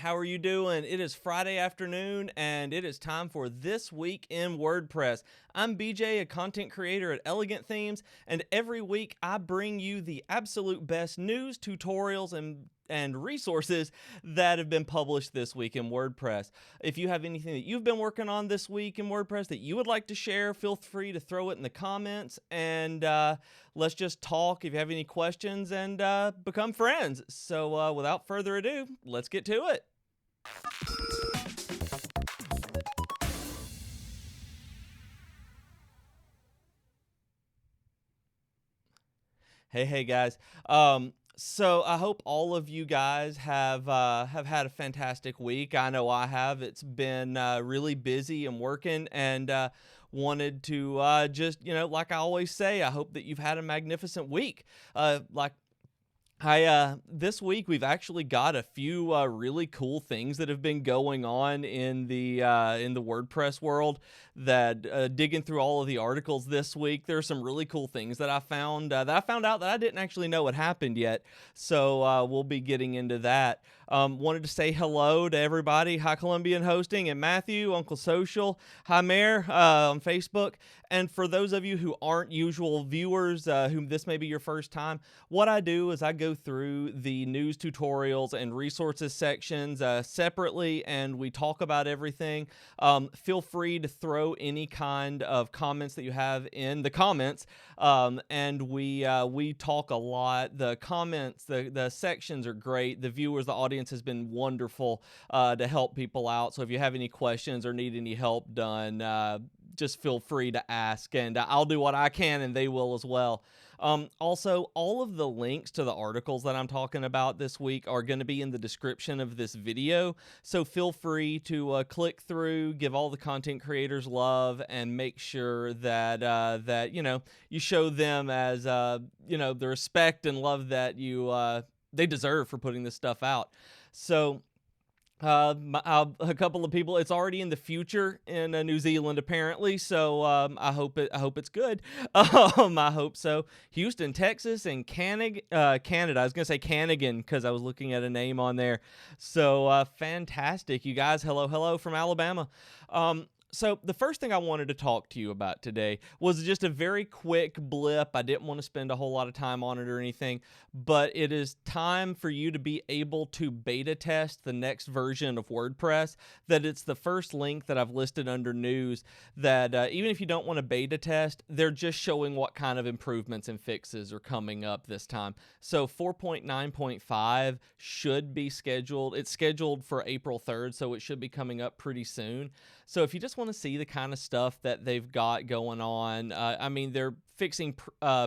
How are you doing? It is Friday afternoon and it is time for This Week in WordPress. I'm BJ, a content creator at Elegant Themes, and every week I bring you the absolute best news, tutorials, and resources that have been published this week in WordPress. If you have anything that you've been working on this week in WordPress that you would like to share, feel free to throw it in the comments and let's just talk if you have any questions and become friends. So without further ado, let's get to it. Hey guys. So I hope all of you guys have had a fantastic week. I know I have. It's been really busy and working, and wanted to just, like I always say, I hope that you've had a magnificent week. This week we've actually got a few really cool things that have been going on in the WordPress world. That digging through all of the articles this week, there are some really cool things that I found out that I didn't actually know had happened yet. So we'll be getting into that. Wanted to say hello to everybody. Hi, Colombian Hosting, and Matthew, Uncle Social. Hi, Mayor on Facebook. And for those of you who aren't usual viewers, whom this may be your first time, what I do is I go through the news tutorials and resources sections separately, and we talk about everything. Feel free to throw any kind of comments that you have in the comments, and we talk a lot. The comments, the sections are great. The viewers, the audience has been wonderful to help people out. So if you have any questions or need any help done, just feel free to ask, and I'll do what I can, and they will as well. Also, all of the links to the articles that I'm talking about this week are going to be in the description of this video, so feel free to click through, give all the content creators love, and make sure that you show them as the respect and love that they deserve for putting this stuff out. So a couple of people. It's already in the future in New Zealand, apparently. So I hope it's good. I hope so. Houston, Texas, and Canada. I was gonna say Canigan because I was looking at a name on there. So fantastic, you guys. Hello from Alabama. So the first thing I wanted to talk to you about today was just a very quick blip. I didn't want to spend a whole lot of time on it or anything, but it is time for you to be able to beta test the next version of WordPress. That it's the first link that I've listed under news that even if you don't want to beta test, they're just showing what kind of improvements and fixes are coming up this time. So 4.9.5 should be scheduled. It's scheduled for April 3rd, so it should be coming up pretty soon. So if you just want to see the kind of stuff that they've got going on, they're fixing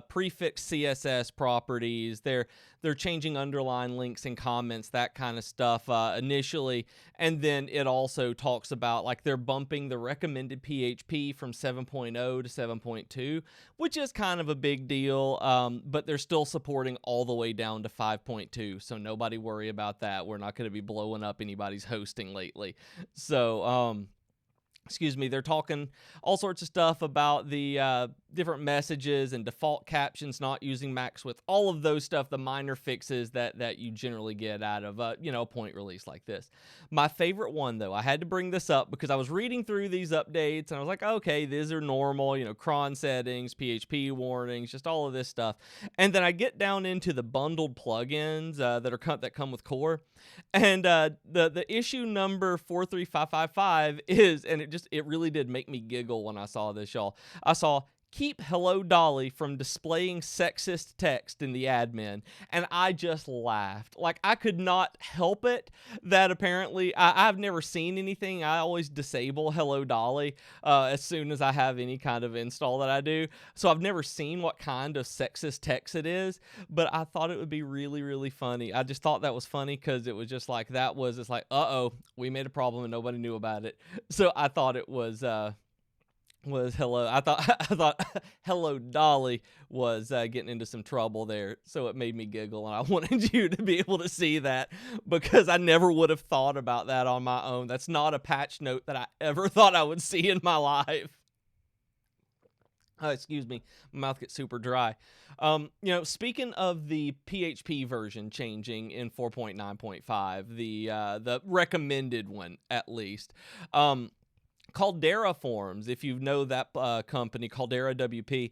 prefix CSS properties. They're changing underline links and comments, that kind of stuff initially. And then it also talks about they're bumping the recommended PHP from 7.0 to 7.2, which is kind of a big deal. But they're still supporting all the way down to 5.2. So nobody worry about that. We're not going to be blowing up anybody's hosting lately. So, they're talking all sorts of stuff about the different messages and default captions not using max width, all of those stuff, the minor fixes that you generally get out of a point release like this. My favorite one, though, I had to bring this up because I was reading through these updates and I was like, okay, these are normal, cron settings, PHP warnings, just all of this stuff. And then I get down into the bundled plugins that come with core, and the issue number 43555 is, and it really did make me giggle when I saw this, y'all. I saw keep Hello Dolly from displaying sexist text in the admin. And I just laughed. I could not help it that apparently I've never seen anything. I always disable Hello Dolly as soon as I have any kind of install that I do. So I've never seen what kind of sexist text it is, but I thought it would be really, really funny. I just thought that was funny because it was just uh-oh, we made a problem and nobody knew about it. So I thought it was hello. I thought Hello Dolly was getting into some trouble there, so it made me giggle, and I wanted you to be able to see that because I never would have thought about that on my own. That's not a patch note that I ever thought I would see in my life. Excuse me, my mouth gets super dry. Speaking of the PHP version changing in 4.9.5, the recommended one at least. Caldera Forms, if you know that company, Caldera WP,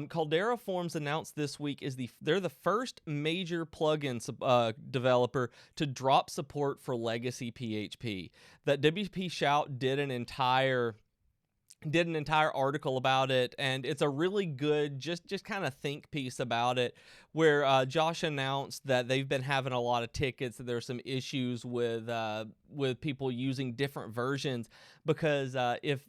Caldera Forms announced this week they're the first major plugin developer to drop support for legacy PHP. That WP Shout did an entire article about it, and it's a really good just kind of think piece about it, where Josh announced that they've been having a lot of tickets, that there's some issues with people using different versions, because if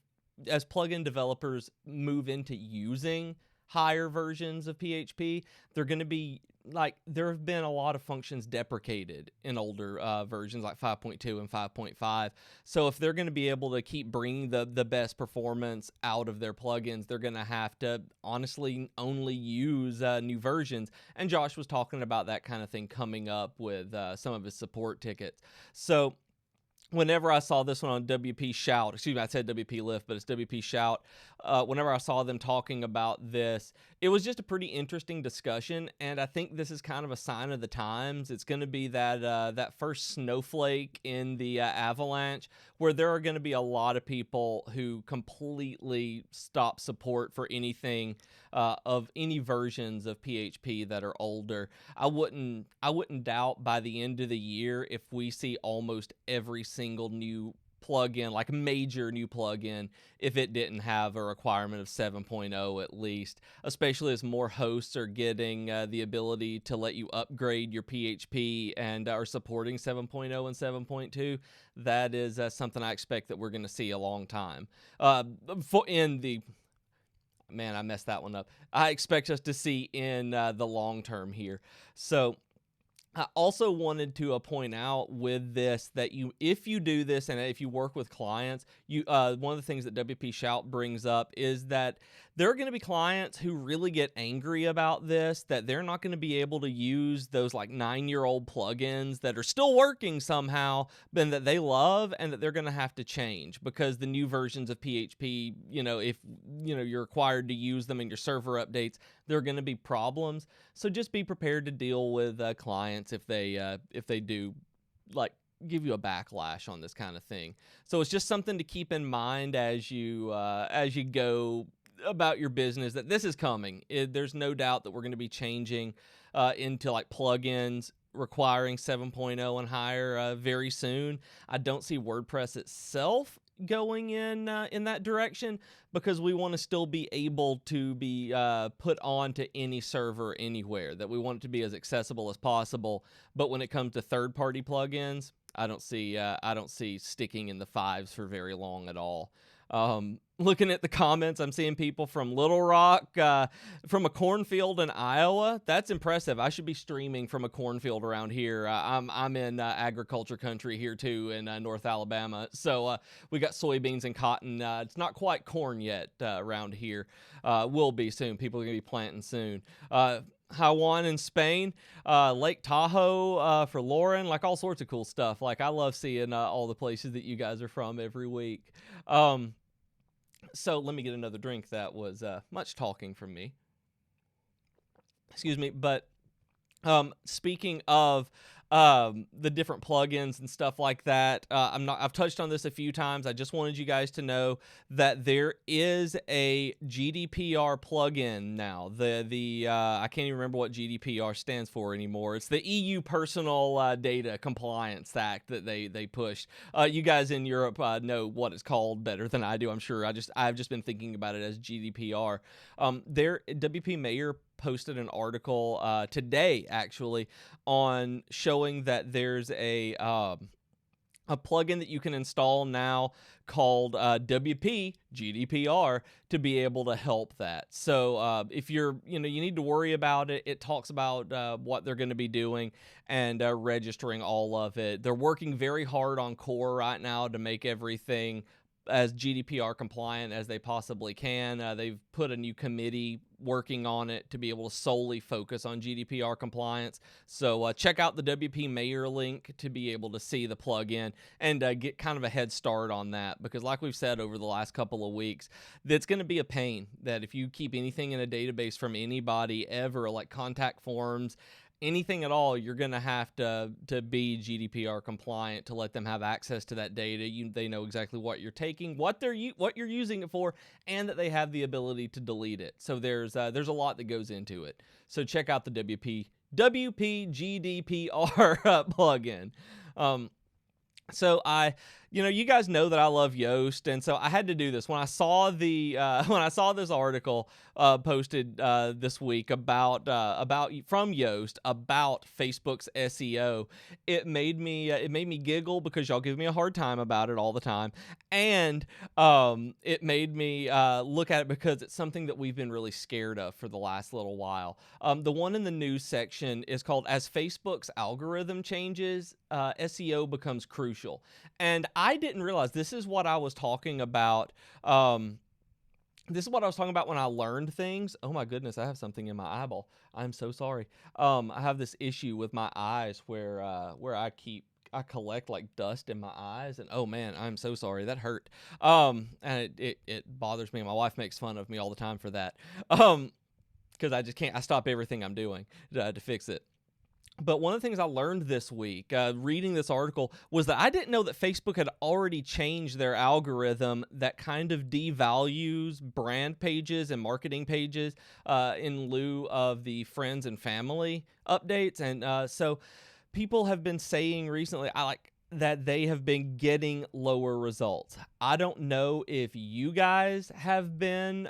as plugin developers move into using higher versions of PHP, they're going to be like, there have been a lot of functions deprecated in older versions like 5.2 and 5.5. So if they're going to be able to keep bringing the best performance out of their plugins, they're going to have to honestly only use new versions. And Josh was talking about that kind of thing coming up with some of his support tickets. So whenever I saw this one on WP Shout, excuse me, I said WP Lift, but it's WP Shout. Whenever I saw them talking about this, it was just a pretty interesting discussion, and I think this is kind of a sign of the times. It's going to be that first snowflake in the avalanche, where there are going to be a lot of people who completely stop support for anything of any versions of PHP that are older. I wouldn't doubt by the end of the year if we see almost every single new plugin, like major new plugin, if it didn't have a requirement of 7.0 at least, especially as more hosts are getting the ability to let you upgrade your PHP and are supporting 7.0 and 7.2. That is something I expect that we're going to see a long time. Man, I messed that one up. I expect us to see in the long term here. So I also wanted to point out with this that if you do this and if you work with clients, one of the things that WP Shout brings up is that there are going to be clients who really get angry about this, that they're not going to be able to use those like 9-year-old plugins that are still working somehow, and that they love, and that they're going to have to change because the new versions of PHP, if you're required to use them in your server updates, there are going to be problems. So just be prepared to deal with clients if they do like give you a backlash on this kind of thing. So it's just something to keep in mind as you go about your business, that this is coming. There's no doubt that we're going to be changing into like plugins requiring 7.0 and higher very soon. I don't see WordPress itself going in that direction, because we want to still be able to be put onto any server anywhere, that we want it to be as accessible as possible. But when it comes to third-party plugins, I don't see sticking in the 5s for very long at all. Looking at the comments, I'm seeing people from Little Rock, from a cornfield in Iowa. That's impressive. I should be streaming from a cornfield around here. I'm in agriculture country here too, in North Alabama. So we got soybeans and cotton. It's not quite corn yet around here. Will be soon. People are gonna be planting soon. Haiwan in Spain, Lake Tahoe for Lauren, like all sorts of cool stuff. Like I love seeing all the places that you guys are from every week. So let me get another drink. That was much talking from me. Excuse me. But speaking of the different plugins and stuff like that, I've touched on this a few times. I just wanted you guys to know that there is a GDPR plugin now. I can't even remember what GDPR stands for anymore. It's the EU Personal Data Compliance Act that they pushed. You guys in Europe know what it's called better than I do, I'm sure. I've just been thinking about it as GDPR. WP Mayor posted an article today, actually, on showing that there's a plugin that you can install now called WP GDPR to be able to help that. So if you need to worry about it, it talks about what they're going to be doing and registering all of it. They're working very hard on core right now to make everything as GDPR compliant as they possibly can. They've put a new committee working on it to be able to solely focus on GDPR compliance. So check out the WP Mayor link to be able to see the plugin and get kind of a head start on that, because like we've said over the last couple of weeks, that's going to be a pain that if you keep anything in a database from anybody ever, like contact forms, anything at all, you're going to have to be GDPR compliant to let them have access to that data. They know exactly what you're taking, what you're using it for, and that they have the ability to delete it. So there's a lot that goes into it. So check out the WP GDPR plugin. So you guys know that I love Yoast, and so I had to do this when I saw this article posted this week about from Yoast about Facebook's SEO. It made me giggle because y'all give me a hard time about it all the time, and it made me look at it because it's something that we've been really scared of for the last little while. The one in the news section is called "As Facebook's Algorithm Changes, SEO Becomes Crucial," and I didn't realize this is what I was talking about. This is what I was talking about when I learned things. Oh my goodness, I have something in my eyeball. I'm so sorry. I have this issue with my eyes where I collect like dust in my eyes, and oh man, I'm so sorry. That hurt. And it bothers me. My wife makes fun of me all the time for that. Because I just can't. I stop everything I'm doing to fix it. But one of the things I learned this week, reading this article, was that I didn't know that Facebook had already changed their algorithm that kind of devalues brand pages and marketing pages in lieu of the friends and family updates. And so people have been saying recently, that they have been getting lower results. I don't know if you guys have been...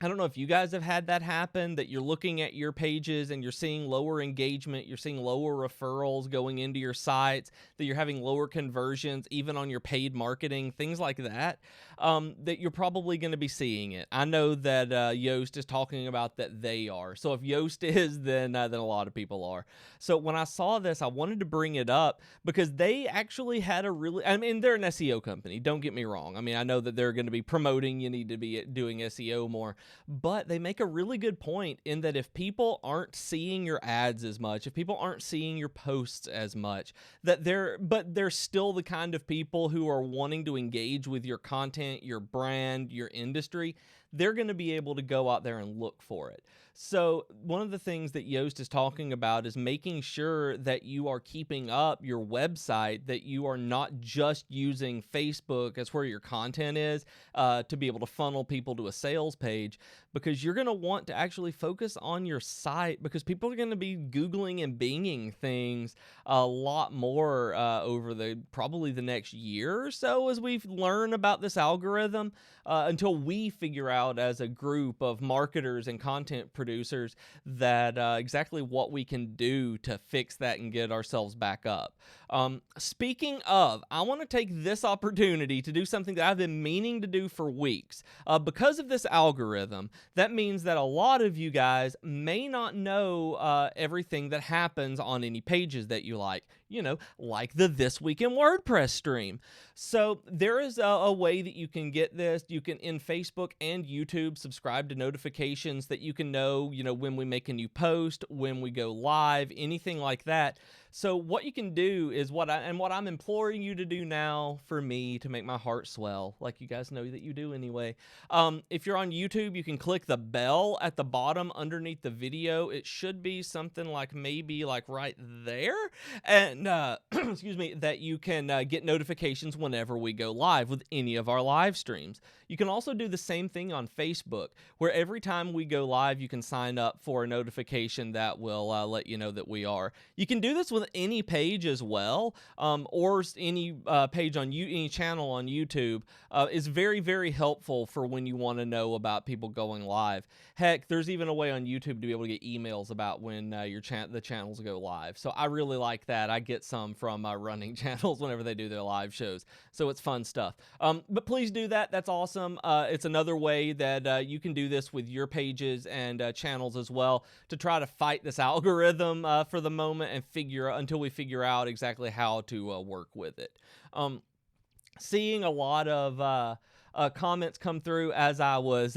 I don't know if you guys have had that happen, that you're looking at your pages and you're seeing lower engagement, you're seeing lower referrals going into your sites, that you're having lower conversions, even on your paid marketing, things like that, that you're probably going to be seeing it. I know that Yoast is talking about that they are. So if Yoast is, then a lot of people are. So when I saw this, I wanted to bring it up because they actually had they're an SEO company, don't get me wrong. I mean, I know that they're going to be promoting you need to be doing SEO more. But they make a really good point in that if people aren't seeing your ads as much, if people aren't seeing your posts as much, that they're still the kind of people who are wanting to engage with your content, your brand, your industry, they're going to be able to go out there and look for it. So one of the things that Yoast is talking about is making sure that you are keeping up your website, that you are not just using Facebook as where your content is to be able to funnel people to a sales page, because you're going to want to actually focus on your site, because people are going to be Googling and Binging things a lot more over probably the next year or so as we learn about this algorithm, until we figure out as a group of marketers and content producers that exactly what we can do to fix that and get ourselves back up. Speaking of, I want to take this opportunity to do something that I've been meaning to do for weeks. Because of this algorithm, that means that a lot of you guys may not know everything that happens on any pages that you like. Like the This Week in WordPress stream. So there is a way that you can get this. You can, in Facebook and YouTube, subscribe to notifications that you can know, when we make a new post, when we go live, anything like that. So what you can do is what I'm imploring you to do now for me to make my heart swell, like you guys know that you do anyway. If you're on YouTube, you can click the bell at the bottom underneath the video. It should be something like maybe like right there, and excuse me, that you can get notifications whenever we go live with any of our live streams. You can also do the same thing on Facebook, where every time we go live, you can sign up for a notification that will let you know that we are. You can do this with any page as well, or any page on any channel on YouTube. Is very, very helpful for when you want to know about people going live. Heck, there's even a way on YouTube to be able to get emails about when the channels go live. So I really like that. I get some from running channels whenever they do their live shows. So it's fun stuff. But please do that. That's awesome. It's another way that you can do this with your pages and channels as well, to try to fight this algorithm for the moment and until we figure out exactly how to work with it. seeing a lot of comments come through as I was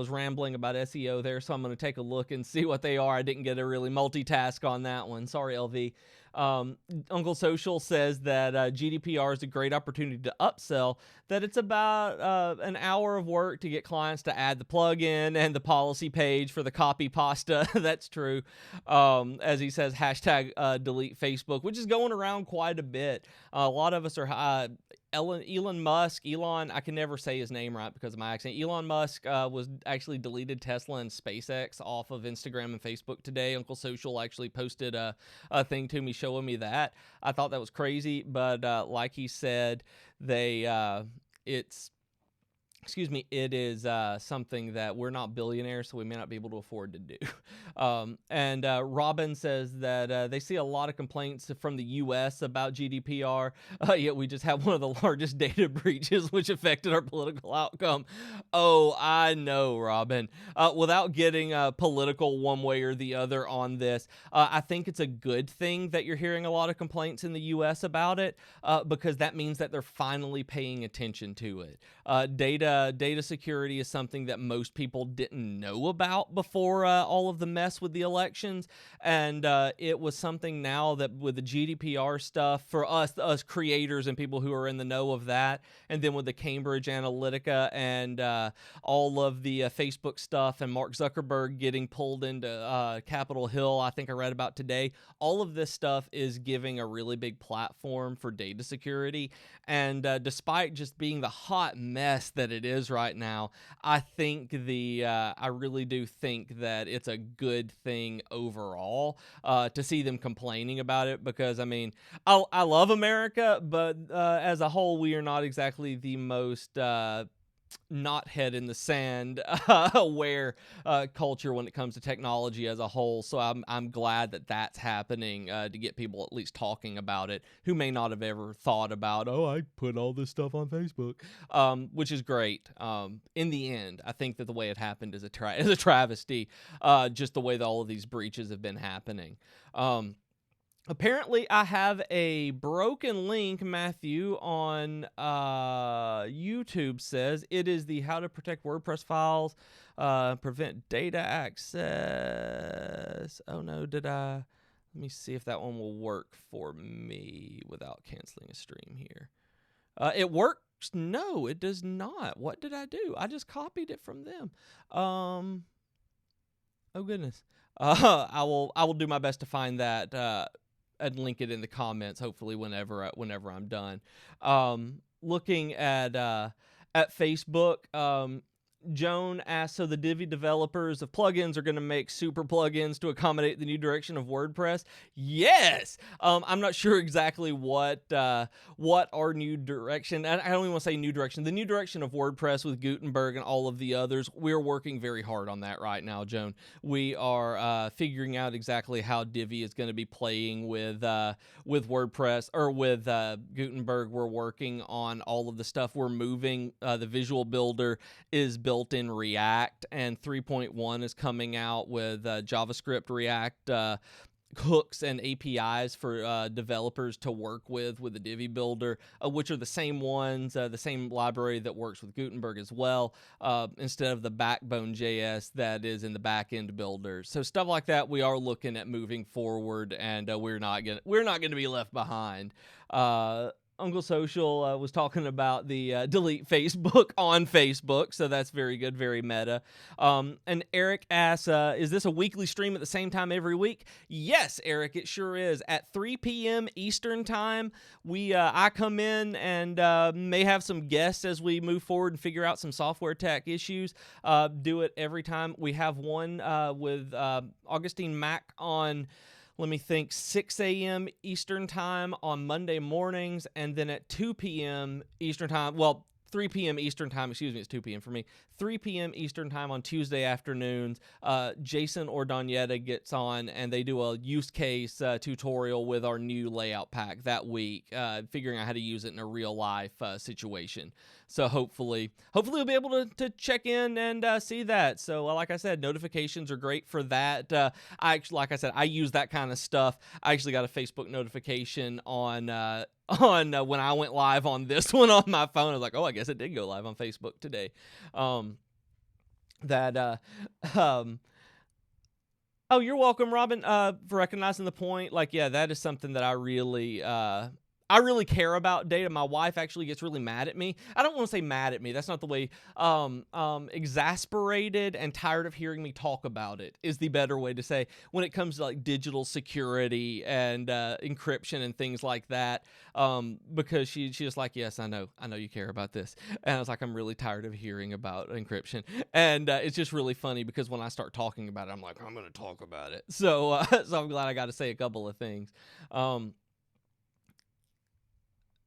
rambling about SEO there, so I'm going to take a look and see what they are. I didn't get to really multitask on that one. Sorry, LV. Uncle Social says that GDPR is a great opportunity to upsell, that it's about an hour of work to get clients to add the plugin and the policy page for the copy pasta. That's true. As he says, hashtag delete Facebook, which is going around quite a bit. A lot of us are Elon Musk, I can never say his name right because of my accent. Elon Musk was actually deleted Tesla and SpaceX off of Instagram and Facebook today. Uncle Social actually posted a thing to me showing me that. I thought that was crazy, but like he said, it is something that we're not billionaires, so we may not be able to afford to do. And Robin says that they see a lot of complaints from the U.S. about GDPR, yet we just have one of the largest data breaches, which affected our political outcome. Oh, I know, Robin. Without getting political one way or the other on this, I think it's a good thing that you're hearing a lot of complaints in the U.S. about it, because that means that they're finally paying attention to it. Data security is something that most people didn't know about before all of the mess with the elections, and it was something now that with the GDPR stuff for us creators and people who are in the know of that, and then with the Cambridge Analytica and all of the Facebook stuff and Mark Zuckerberg getting pulled into Capitol Hill, I think I read about today. All of this stuff is giving a really big platform for data security, and despite just being the hot mess that it is right now, I really do think that it's a good thing overall to see them complaining about it, because I mean, I love America, but as a whole, we are not exactly the most not head in the sand aware culture when it comes to technology as a whole. So I'm glad that that's happening to get people at least talking about it who may not have ever thought about, oh, I put all this stuff on Facebook, which is great. In the end, I think that the way it happened is a travesty, just the way that all of these breaches have been happening. Apparently, I have a broken link, Matthew, on YouTube says. It is the how to protect WordPress files, prevent data access. Oh, no, let me see if that one will work for me without canceling a stream here. It works. No, it does not. What did I do? I just copied it from them. Oh, goodness. I will do my best to find that and link it in the comments, hopefully whenever I'm done. Looking at Facebook, Joan asked, so the Divi developers of plugins are going to make super plugins to accommodate the new direction of WordPress? Yes! I'm not sure exactly what our new direction, I don't even want to say new direction, the new direction of WordPress with Gutenberg and all of the others, we're working very hard on that right now, Joan. We are figuring out exactly how Divi is going to be playing with WordPress, or with Gutenberg. We're working on all of the stuff. We're moving, the visual builder is built in React, and 3.1 is coming out with JavaScript, React hooks and APIs for developers to work with the Divi builder, which are the same ones, the same library that works with Gutenberg as well, instead of the Backbone JS that is in the backend builder. So stuff like that, we are looking at moving forward, and we're not gonna be left behind. Uncle Social was talking about the delete Facebook on Facebook, so that's very good, very meta. And Eric asks, is this a weekly stream at the same time every week? Yes, Eric, it sure is. At 3 p.m. Eastern time, I come in and may have some guests as we move forward and figure out some software tech issues. Do it every time. We have one with Augustine Mack on, let me think, 6 a.m. Eastern time on Monday mornings, and then at 2 p.m. Eastern time, 3 p.m. Eastern time, excuse me, it's 2 p.m. for me, 3 p.m. Eastern time on Tuesday afternoons, Jason Ordoneta gets on, and they do a use case tutorial with our new layout pack that week, figuring out how to use it in a real life situation. So hopefully you'll be able to check in and see that. So like I said, notifications are great for that. I use that kind of stuff. I actually got a Facebook notification on on when I went live on this one on my phone. I was like, oh, I guess it did go live on Facebook today. That Oh, you're welcome, Robin, for recognizing the point. Like, yeah, that is something that I really care about data. My wife actually gets really mad at me. I don't want to say mad at me. That's not the way. Exasperated and tired of hearing me talk about it is the better way to say when it comes to like digital security and encryption and things like that. Because she's just like, yes, I know you care about this. And I was like, I'm really tired of hearing about encryption. And it's just really funny because when I start talking about it, I'm like, I'm going to talk about it. So, so I'm glad I got to say a couple of things.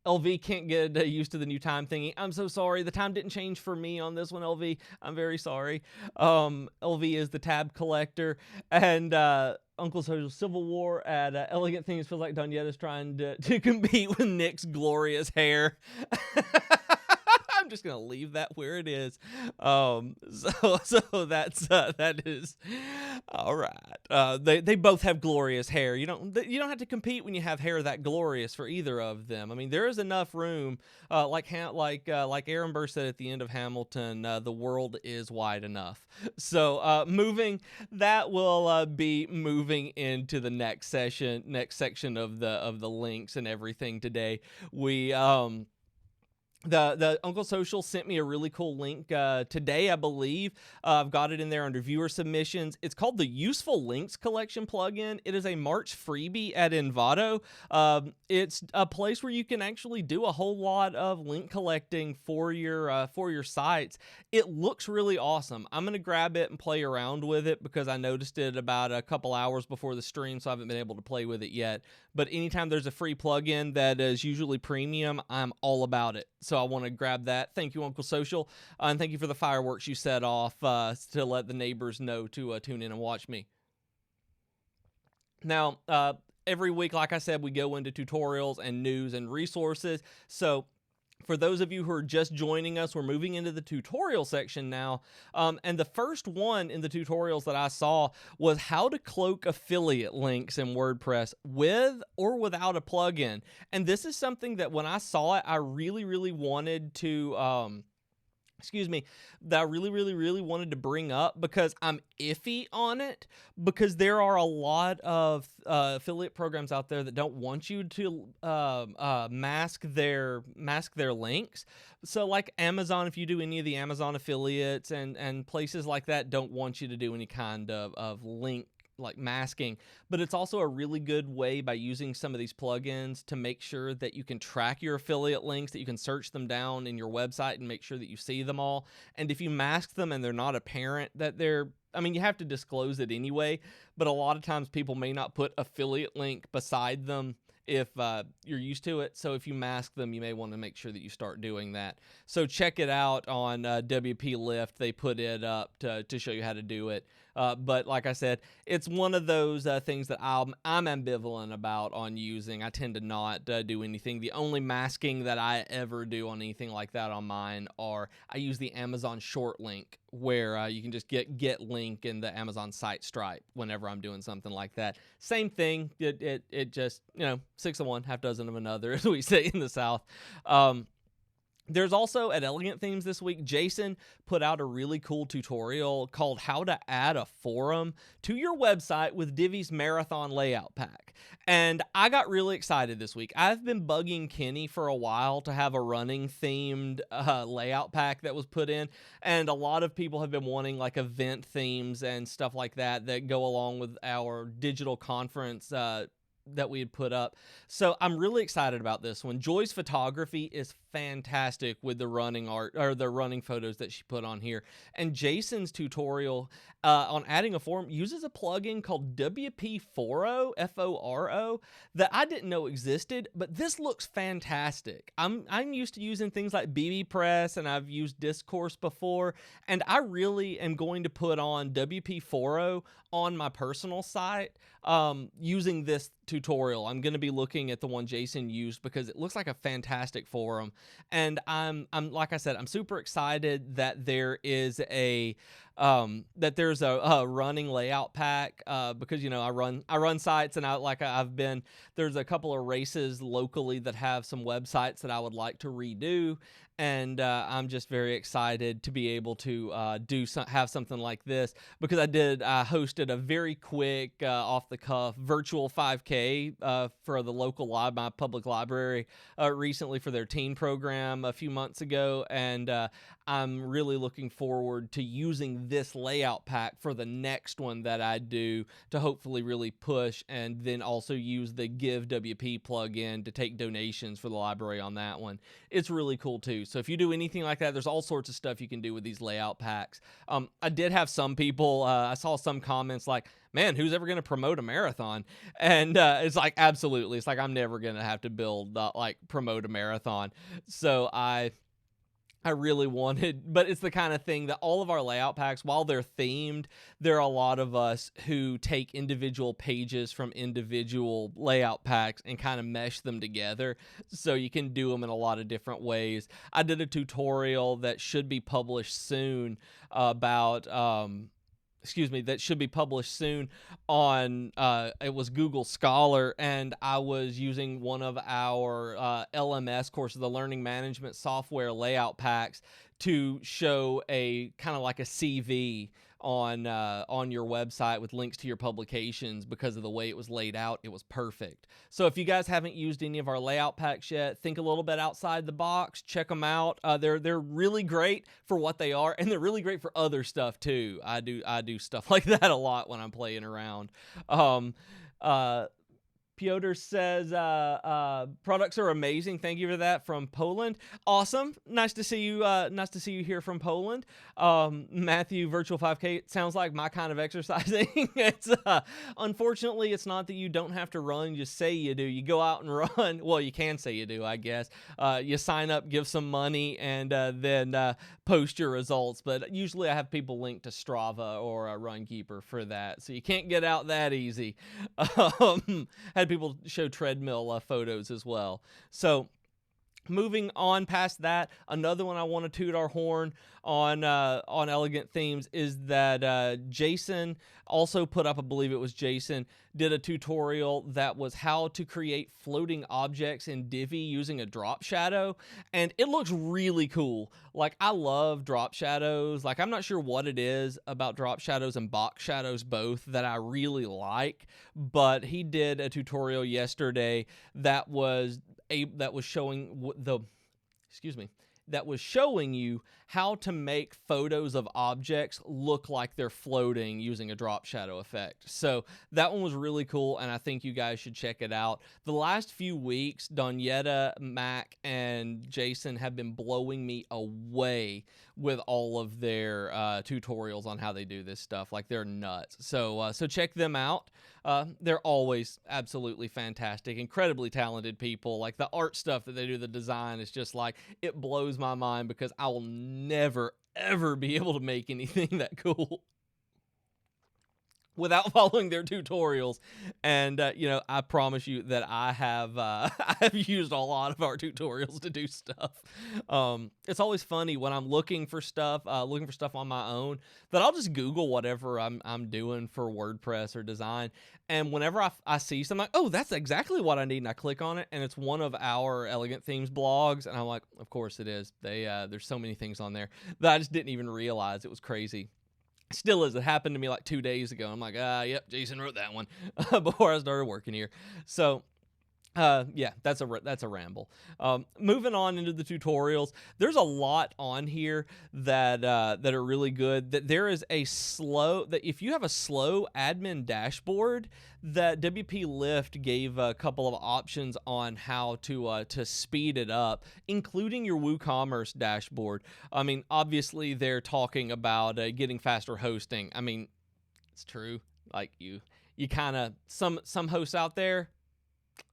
LV can't get used to the new time thingy. I'm so sorry. The time didn't change for me on this one, LV. I'm very sorry. LV is the tab collector. And Uncle Social Civil War at Elegant Things feels like Donyetta's trying to compete with Nick's glorious hair. I'm just gonna leave that where it is. So that is all right. They both have glorious hair. You don't have to compete when you have hair that glorious for either of them. I mean, there is enough room. Like Aaron Burr said at the end of Hamilton, the world is wide enough. So that will be moving into the next section of the links and everything today. We The Uncle Social sent me a really cool link today, I believe. I've got it in there under viewer submissions. It's called the Useful Links Collection plugin. It is a March freebie at Envato. It's a place where you can actually do a whole lot of link collecting for your sites. It looks really awesome. I'm gonna grab it and play around with it because I noticed it about a couple hours before the stream, so I haven't been able to play with it yet. But anytime there's a free plugin that is usually premium, I'm all about it. So I want to grab that. Thank you, Uncle Social. And thank you for the fireworks you set off to let the neighbors know to tune in and watch me. Now, every week, like I said, we go into tutorials and news and resources. So for those of you who are just joining us, we're moving into the tutorial section now. And the first one in the tutorials that I saw was how to cloak affiliate links in WordPress with or without a plugin. And this is something that when I saw it, I really, really wanted to... that I really wanted to bring up because I'm iffy on it, because there are a lot of affiliate programs out there that don't want you to mask their links. So like Amazon, if you do any of the Amazon affiliates and places like that, don't want you to do any kind of link like masking. But it's also a really good way by using some of these plugins to make sure that you can track your affiliate links, that you can search them down in your website and make sure that you see them all. And if you mask them and they're not apparent that you have to disclose it anyway, but a lot of times people may not put affiliate link beside them if you're used to it. So if you mask them, you may want to make sure that you start doing that. So check it out on WP Lift. They put it up to show you how to do it. But like I said, it's one of those things that I'm ambivalent about on using. I tend to not do anything. The only masking that I ever do on anything like that on mine I use the Amazon short link, where you can just get link in the Amazon site stripe whenever I'm doing something like that. Same thing. It just, 6 of one, half dozen of another, as we say in the South. There's also at Elegant Themes this week, Jason put out a really cool tutorial called How to Add a Forum to Your Website with Divi's Marathon Layout Pack. And I got really excited this week. I've been bugging Kenny for a while to have a running themed layout pack that was put in. And a lot of people have been wanting like event themes and stuff like that go along with our digital conference that we had put up. So I'm really excited about this one. Joy's photography is fantastic with the running art or the running photos that she put on here. And Jason's tutorial on adding a forum uses a plugin called WP Foro, F-O-R-O, that I didn't know existed, but this looks fantastic. I'm used to using things like BB Press, and I've used Discourse before, and I really am going to put on WP Foro on my personal site using this tutorial. I'm going to be looking at the one Jason used because it looks like a fantastic forum. And I'm like I said, I'm super excited that there is a that there's a running layout pack, because I run sites, and I've been there's a couple of races locally that have some websites that I would like to redo, and I'm just very excited to be able to have something like this, because I hosted a very quick off the cuff virtual 5K for the local my public library recently for their teen program a few months ago, and I'm really looking forward to using this layout pack for the next one that I do to hopefully really push, and then also use the Give WP plugin to take donations for the library on that one. It's really cool too. So if you do anything like that, there's all sorts of stuff you can do with these layout packs. I did have some people, I saw some comments like, man, who's ever going to promote a marathon? And it's like, absolutely. It's like, I'm never going to have to promote a marathon. So I really wanted, but it's the kind of thing that all of our layout packs, while they're themed, there are a lot of us who take individual pages from individual layout packs and kind of mesh them together. So you can do them in a lot of different ways. I did a tutorial that should be published soon that should be published soon on it was Google Scholar, and I was using one of our LMS courses, the learning management software layout packs, to show a kind of like a CV on your website with links to your publications. Because of the way it was laid out, it was perfect. So if you guys haven't used any of our layout packs yet, think a little bit outside the box, check them out. They're really great for what they are, and they're really great for other stuff too. I do stuff like that a lot when I'm playing around. Piotr says, products are amazing. Thank you for that, from Poland. Awesome. Nice to see you. Nice to see you here from Poland. Matthew, virtual 5K sounds like my kind of exercising. It's unfortunately, it's not that you don't have to run. You say you do. You go out and run. Well, you can say you do, I guess. You sign up, give some money, and then post your results. But usually I have people linked to Strava or Runkeeper for that. So you can't get out that easy. Had people show treadmill photos as well. So moving on past that, another one I want to toot our horn on Elegant Themes is that Jason also put up, I believe it was Jason, did a tutorial that was how to create floating objects in Divi using a drop shadow, and it looks really cool. Like, I love drop shadows. Like, I'm not sure what it is about drop shadows and box shadows both that I really like, but he did a tutorial yesterday that was showing you how to make photos of objects look like they're floating using a drop shadow effect. So that one was really cool, and I think you guys should check it out. The last few weeks, Donyeta, Mac, and Jason have been blowing me away with all of their tutorials on how they do this stuff. Like, they're nuts. So check them out. They're always absolutely fantastic, incredibly talented people. Like, the art stuff that they do, the design is just like, it blows my mind, because I will never, ever be able to make anything that cool without following their tutorials. And I promise you that I have I've used a lot of our tutorials to do stuff. It's always funny when I'm looking for stuff on my own, that I'll just Google whatever I'm doing for WordPress or design, and whenever I see something, like, oh, that's exactly what I need, and I click on it, and it's one of our Elegant Themes blogs, and I'm like, of course it is. There's so many things on there that I just didn't even realize. It was crazy. Still is. It happened to me like 2 days ago. I'm like, yep, Jason wrote that one before I started working here. So yeah, that's a ramble. Moving on into the tutorials, there's a lot on here that are really good. That there is that if you have a slow admin dashboard, that WP Lift gave a couple of options on how to speed it up, including your WooCommerce dashboard. I mean, obviously they're talking about getting faster hosting. I mean, it's true. Like, you kind of, some hosts out there,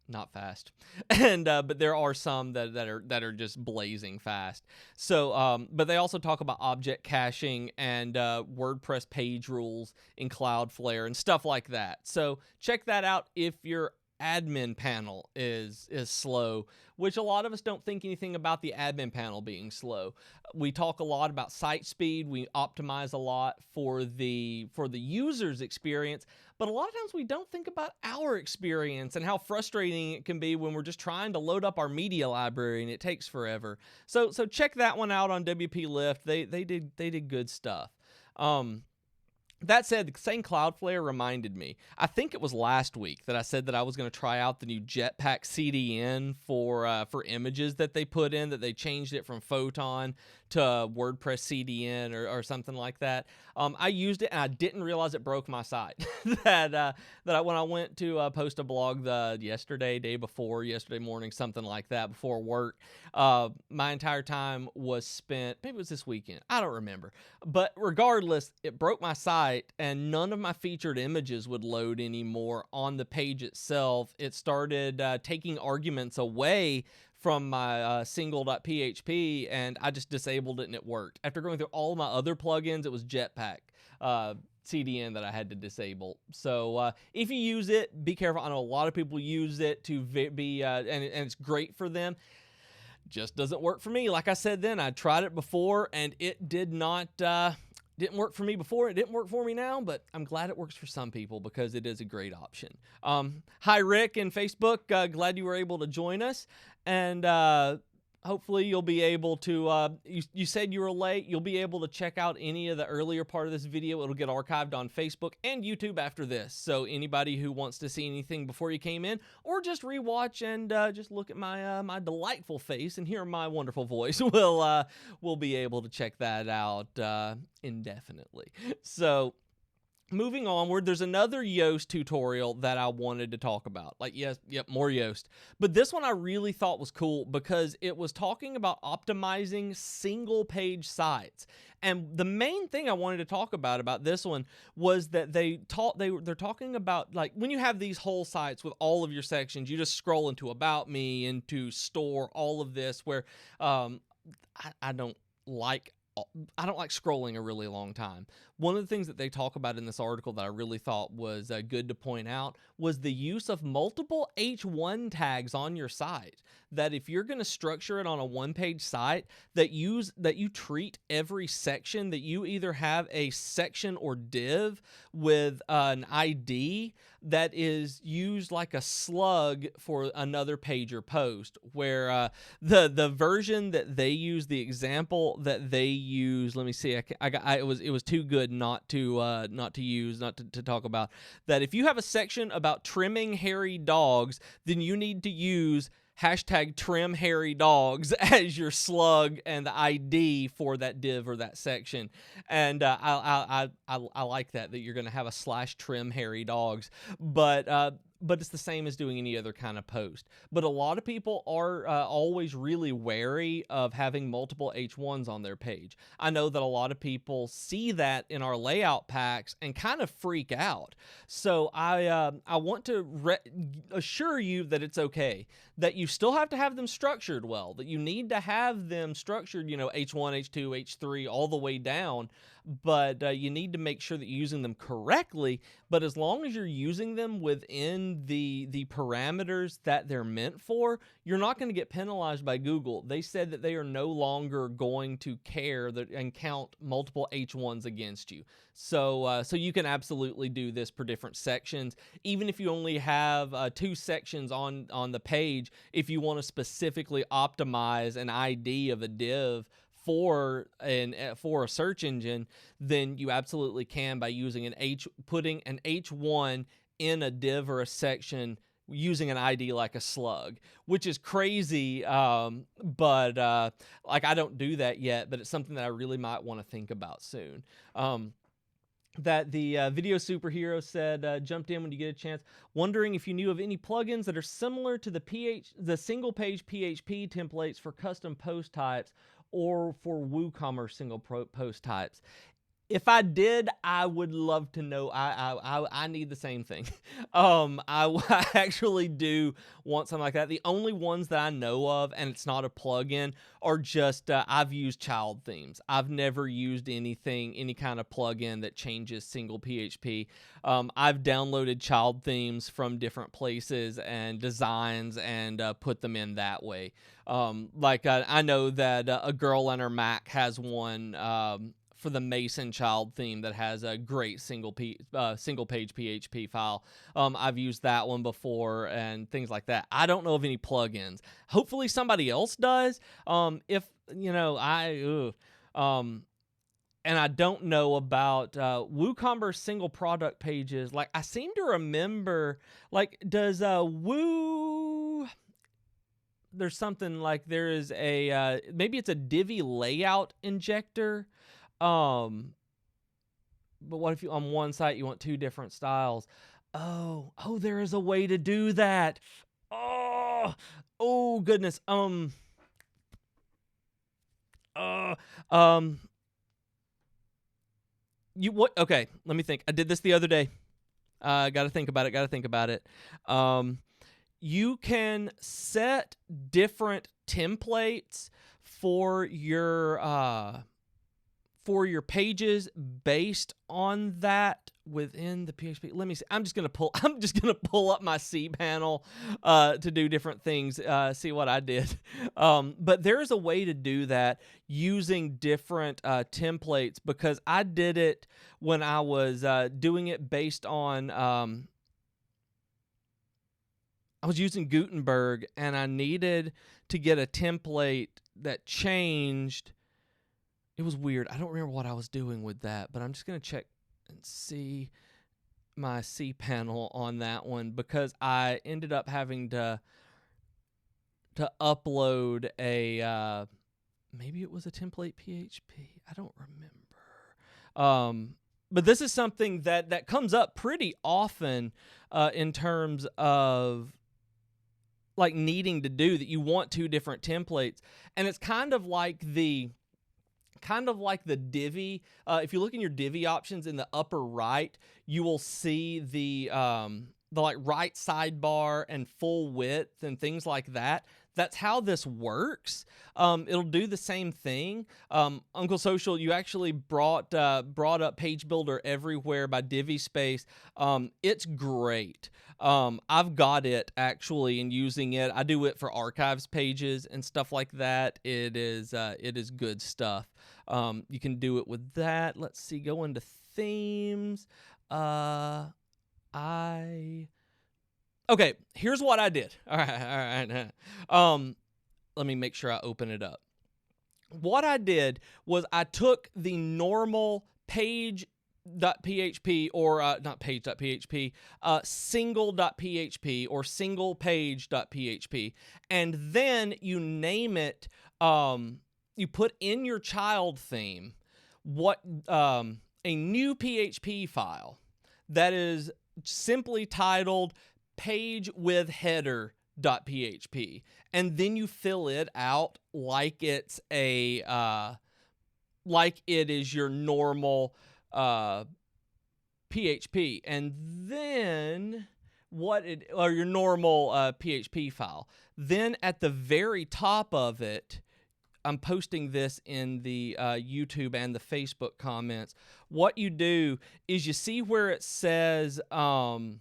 not fast, and but there are some that are just blazing fast. So but they also talk about object caching and WordPress page rules in Cloudflare and stuff like that. So check that out if you're admin panel is slow, which a lot of us don't think anything about the admin panel being slow. We talk a lot about site speed. We optimize a lot for the user's experience, but a lot of times we don't think about our experience and how frustrating it can be when we're just trying to load up our media library and it takes forever. So check that one out on WP Lift. They did good stuff. That said, the same Cloudflare reminded me, I think it was last week, that I said that I was going to try out the new Jetpack CDN for images that they put in, that they changed it from Photon to WordPress CDN or something like that. I used it and I didn't realize it broke my site. that when I went to post a blog yesterday morning, something like that, before work, my entire time was spent, maybe it was this weekend, I don't remember. But regardless, it broke my site and none of my featured images would load anymore on the page itself. It started taking arguments away from my single.php, and I just disabled it and it worked. After going through all of my other plugins, it was Jetpack CDN that I had to disable. So if you use it, be careful. I know a lot of people use it to be, and it's great for them. Just doesn't work for me. Like I said then, I tried it before and it didn't work for me before. It didn't work for me now, but I'm glad it works for some people because it is a great option. Hi, Rick in Facebook. Glad you were able to join us. And hopefully you'll be able to, you said you were late. You'll be able to check out any of the earlier part of this video. It'll get archived on Facebook and YouTube after this. So anybody who wants to see anything before you came in, or just rewatch and just look at my my delightful face and hear my wonderful voice, will be able to check that out indefinitely. So moving onward, there's another Yoast tutorial that I wanted to talk about. More Yoast. But this one I really thought was cool because it was talking about optimizing single page sites. And the main thing I wanted to talk about this one was that they're talking about, like, when you have these whole sites with all of your sections, you just scroll into About Me, into Store, all of this, where I don't like scrolling a really long time. One of the things that they talk about in this article that I really thought was good to point out was the use of multiple H1 tags on your site. That if you're going to structure it on a one-page site, that you treat every section, that you either have a section or div with an ID that is used like a slug for another page or post, where the version that they use, the example that they use, let me see, it was too good not to talk about, that if you have a section about trimming hairy dogs, then you need to use #trim hairy dogs as your slug and the ID for that div or that section. And I like that you're going to have a /trim hairy dogs, but it's the same as doing any other kind of post. But a lot of people are always really wary of having multiple H1s on their page. I know that a lot of people see that in our layout packs and kind of freak out. So I want to assure you that it's okay, that you still have to have them structured well, that you need to have them structured, H1, H2, H3, all the way down. But you need to make sure that you're using them correctly. But as long as you're using them within the parameters that they're meant for, you're not going to get penalized by Google. They said that they are no longer going to care and count multiple H1s against you. So you can absolutely do this per different sections. Even if you only have 2 sections on the page, if you want to specifically optimize an ID of a div for a search engine, then you absolutely can by using putting an H1 in a div or a section using an ID like a slug, which is crazy. But I don't do that yet, but it's something that I really might want to think about soon. That the video superhero said, jumped in when you get a chance, wondering if you knew of any plugins that are similar to the single page PHP templates for custom post types, or for WooCommerce single post types. If I did, I would love to know. I need the same thing. I actually do want something like that. The only ones that I know of, and it's not a plugin, are just I've used child themes. I've never used any kind of plugin that changes single PHP. I've downloaded child themes from different places and designs and put them in that way. I know that a girl on her Mac has one. For the Mason child theme that has a great single page PHP file. I've used that one before and things like that. I don't know of any plugins. Hopefully somebody else does. If you know, and I don't know about WooCommerce single product pages. Like I seem to remember, like does Woo? There's something like there is a maybe it's a Divi layout injector. But what if you on one site you want two different styles? Oh, there is a way to do that. Oh goodness. You what? Okay, let me think. I did this the other day. Got to think about it. You can set different templates for your pages based on that within the PHP. Let me see. I'm just gonna pull up my cPanel to do different things. See what I did. But there is a way to do that using different templates, because I did it when I was doing it based on. I was using Gutenberg, and I needed to get a template that changed. It was weird. I don't remember what I was doing with that, but I'm just going to check and see my cPanel on that one, because I ended up having to upload a maybe it was a template PHP. I don't remember. But this is something that comes up pretty often in terms of like needing to do that. You want two different templates, and it's kind of like the Divi. If you look in your Divi options in the upper right, you will see the like right sidebar and full width and things like that. That's how this works. It'll do the same thing. Uncle Social, you actually brought up Page Builder Everywhere by Divi Space. It's great. I've got it actually and using it. I do it for archives pages and stuff like that. It is good stuff. You can do it with that. Let's see. Go into themes. Okay, here's what I did. All right. Let me make sure I open it up. What I did was I took the normal page.php or not page.php, single.php or single page.php, and then you name it. You put in your child theme what a new PHP file that is simply titled page with header.php, and then you fill it out like it's like it is your normal PHP, and then or your normal PHP file. Then at the very top of it, I'm posting this in the YouTube and the Facebook comments. What you do is you see where it says in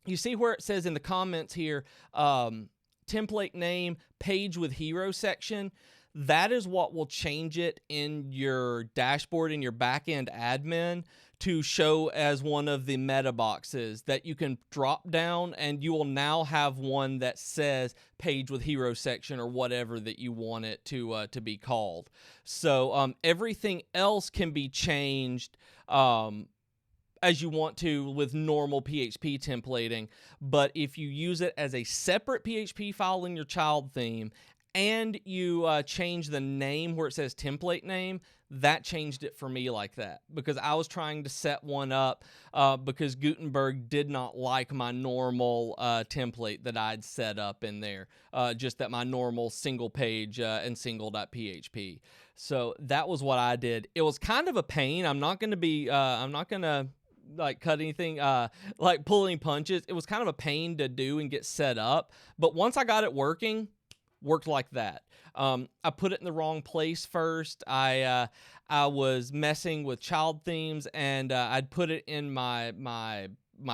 the comments here, template name, page with hero section. That is what will change it in your dashboard in your backend admin to show as one of the meta boxes that you can drop down, and you will now have one that says page with hero section or whatever that you want it to be called. So everything else can be changed as you want to with normal PHP templating, but if you use it as a separate PHP file in your child theme and you change the name where it says template name, that changed it for me like that, because I was trying to set one up because Gutenberg did not like my normal template that I'd set up in there, just that my normal single page and single.php. So that was what I did. It was kind of a pain. I'm not going to like cut anything, like pull any punches. It was kind of a pain to do and get set up. But once I got it worked like that. I put it in the wrong place first. I was messing with child themes, and I'd put it in my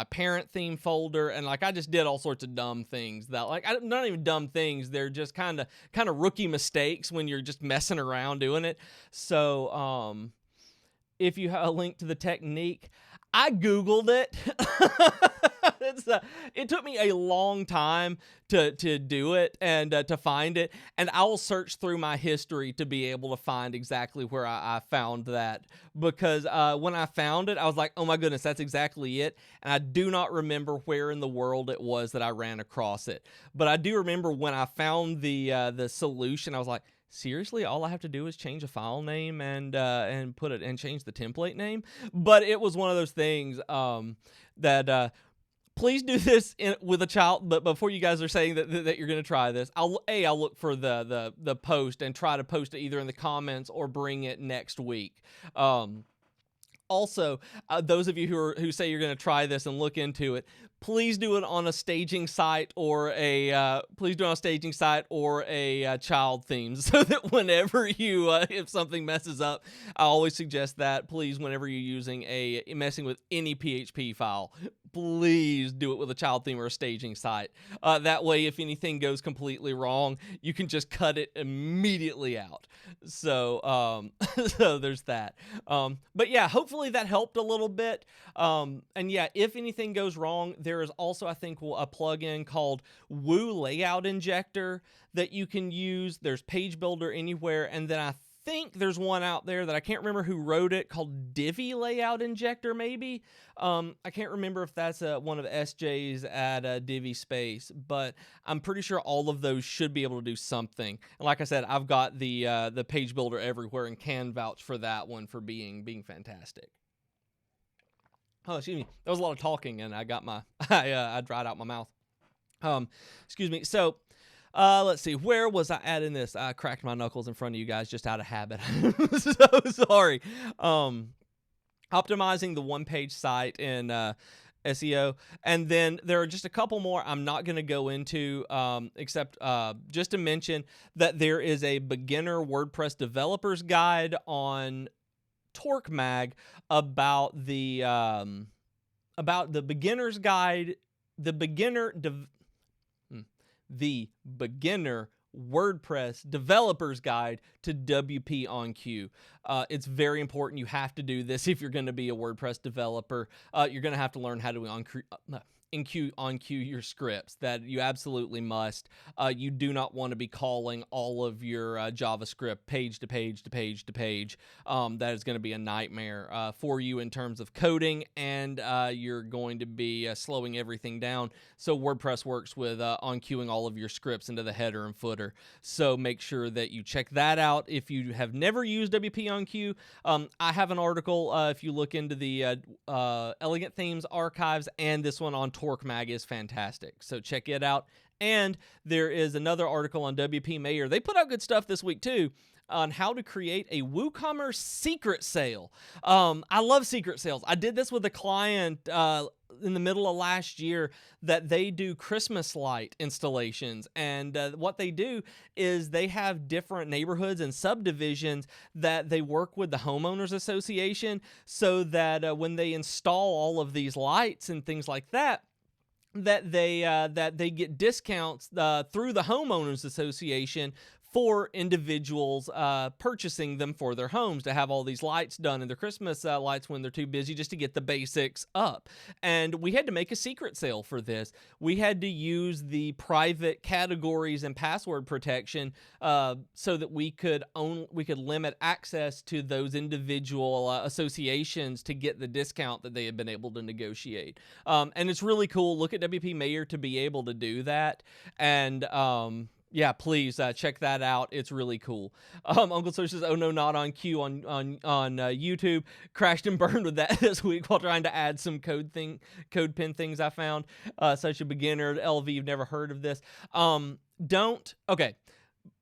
parent theme folder, and like I just did all sorts of dumb things that, like, not even dumb things. They're just kind of rookie mistakes when you're just messing around doing it. So if you have a link to the technique, I Googled it. It took me a long time to do it and to find it, and I will search through my history to be able to find exactly where I found that, because when I found it, I was like, oh my goodness, that's exactly it, and I do not remember where in the world it was that I ran across it, but I do remember when I found the solution, I was like, seriously, all I have to do is change a file name and put it and change the template name. But it was one of those things that please do this with a child. But before you guys are saying that you're going to try this, I'll look for the post and try to post it either in the comments or bring it next week. Also, those of you who say you're going to try this and look into it, please do it on a staging site or a child theme, so that whenever you if something messes up, I always suggest that please, whenever you're messing with any PHP file, please do it with a child theme or a staging site. That way, if anything goes completely wrong, you can just cut it immediately out. So so there's that. But yeah, hopefully that helped a little bit. And yeah, if anything goes wrong, there is also, I think, a plugin called Woo Layout Injector that you can use. There's Page Builder Anywhere, and then I think there's one out there that I can't remember who wrote it, called Divi Layout Injector, maybe. I can't remember if that's one of SJ's at Divi Space, but I'm pretty sure all of those should be able to do something. And like I said, I've got the Page Builder Everywhere and can vouch for that one for being fantastic. Oh, excuse me. There was a lot of talking, and I got I dried out my mouth. Excuse me. So, let's see. Where was I at in this? I cracked my knuckles in front of you guys just out of habit. I'm so sorry. Optimizing the one-page site in SEO, and then there are just a couple more I'm not going to go into, except just to mention that there is a beginner WordPress developer's guide on Torque Mag about the beginner's guide, the beginner WordPress developer's guide to WP on Q. It's very important. You have to do this if you're going to be a WordPress developer. You're going to have to learn how to on-queue your scripts. That you absolutely must. You do not want to be calling all of your JavaScript page to page to page to page. That is going to be a nightmare for you in terms of coding, and you're going to be slowing everything down. So WordPress works with on-queuing all of your scripts into the header and footer. So make sure that you check that out. If you have never used WP on Q, I have an article. If you look into the Elegant Themes archives, and this one on Torque Mag is fantastic. So check it out. And there is another article on WP Mayor. They put out good stuff this week too, on how to create a WooCommerce secret sale. I love secret sales. I did this with a client in the middle of last year that they do Christmas light installations. And what they do is they have different neighborhoods and subdivisions that they work with the homeowners association, so that when they install all of these lights and things like that, that they get discounts through the homeowners association for individuals purchasing them for their homes, to have all these lights done, and their Christmas lights when they're too busy, just to get the basics up. And we had to make a secret sale for this. We had to use the private categories and password protection so that we could limit access to those individual associations to get the discount that they had been able to negotiate. And it's really cool. Look at WP Mayor to be able to do that. And Yeah, please check that out. It's really cool. Uncle Sir says, "Oh no, not on cue on YouTube." Crashed and burned with that this week while trying to add some code pin things I found. Such a beginner. LV, you've never heard of this. Don't. Okay,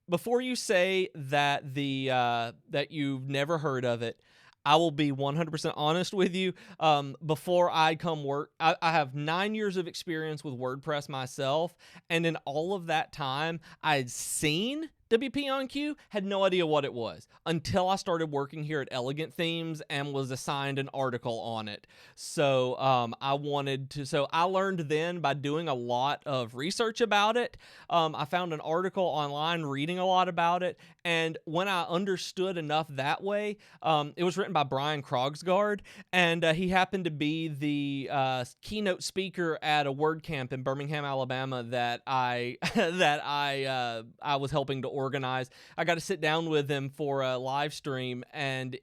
before you say that that you've never heard of it, I will be 100% honest with you. Before I come work, I have 9 years of experience with WordPress myself, and in all of that time, I had seen WP on Q, had no idea what it was until I started working here at Elegant Themes and was assigned an article on it. So I learned then by doing a lot of research about it. I found an article online reading a lot about it, and when I understood enough that way, it was written by Brian Krogsgard, and he happened to be the keynote speaker at a WordCamp in Birmingham, Alabama that I was helping to organize. I got to sit down with him for a live stream, and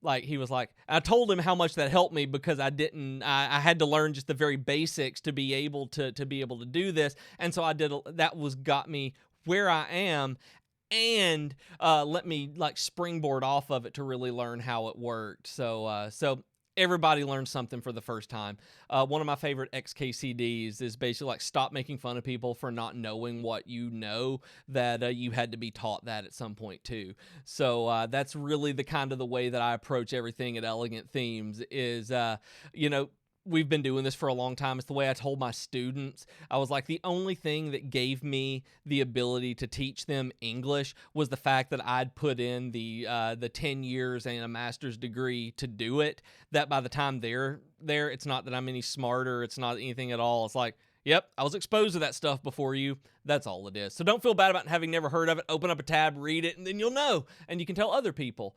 like he was like, I told him how much that helped me because I had to learn just the very basics to be able to do this, and so got me where I am, and let me like springboard off of it to really learn how it worked. So everybody learns something for the first time. One of my favorite XKCDs is basically like, stop making fun of people for not knowing what you know, that you had to be taught that at some point too. So that's really the kind of the way that I approach everything at Elegant Themes is, we've been doing this for a long time. It's the way I told my students. I was like, the only thing that gave me the ability to teach them English was the fact that I'd put in the 10 years and a master's degree to do it. That by the time they're there, it's not that I'm any smarter. It's not anything at all. It's like, yep, I was exposed to that stuff before you. That's all it is. So don't feel bad about having never heard of it. Open up a tab, read it, and then you'll know, and you can tell other people.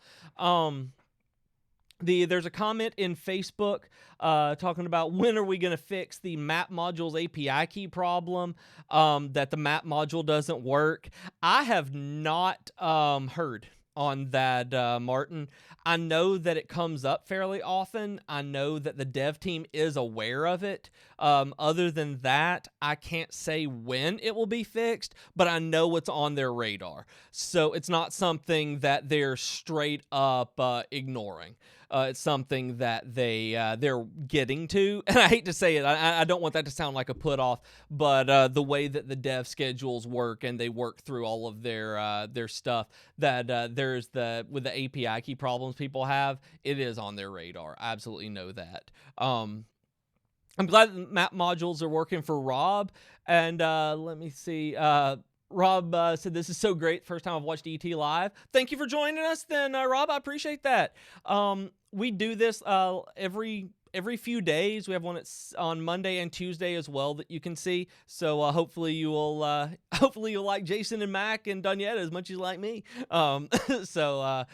There's a comment in Facebook talking about when are we going to fix the map module's API key problem, that the map module doesn't work. I have not heard on that, Martin. I know that it comes up fairly often. I know that the dev team is aware of it. Other than that, I can't say when it will be fixed, but I know it's on their radar. So it's not something that they're straight up ignoring. It's something that they're getting to, and I hate to say it. I don't want that to sound like a put off, but the way that the dev schedules work and they work through all of their stuff, that with the API key problems people have, it is on their radar. I absolutely know that. I'm glad that map modules are working for Rob, and let me see. Rob said, "This is so great. First time I've watched ET live." Thank you for joining us then, Rob. I appreciate that. We do this every few days. We have one on Monday and Tuesday as well that you can see. So hopefully you'll like Jason and Mac and Dunyetta as much as you like me. So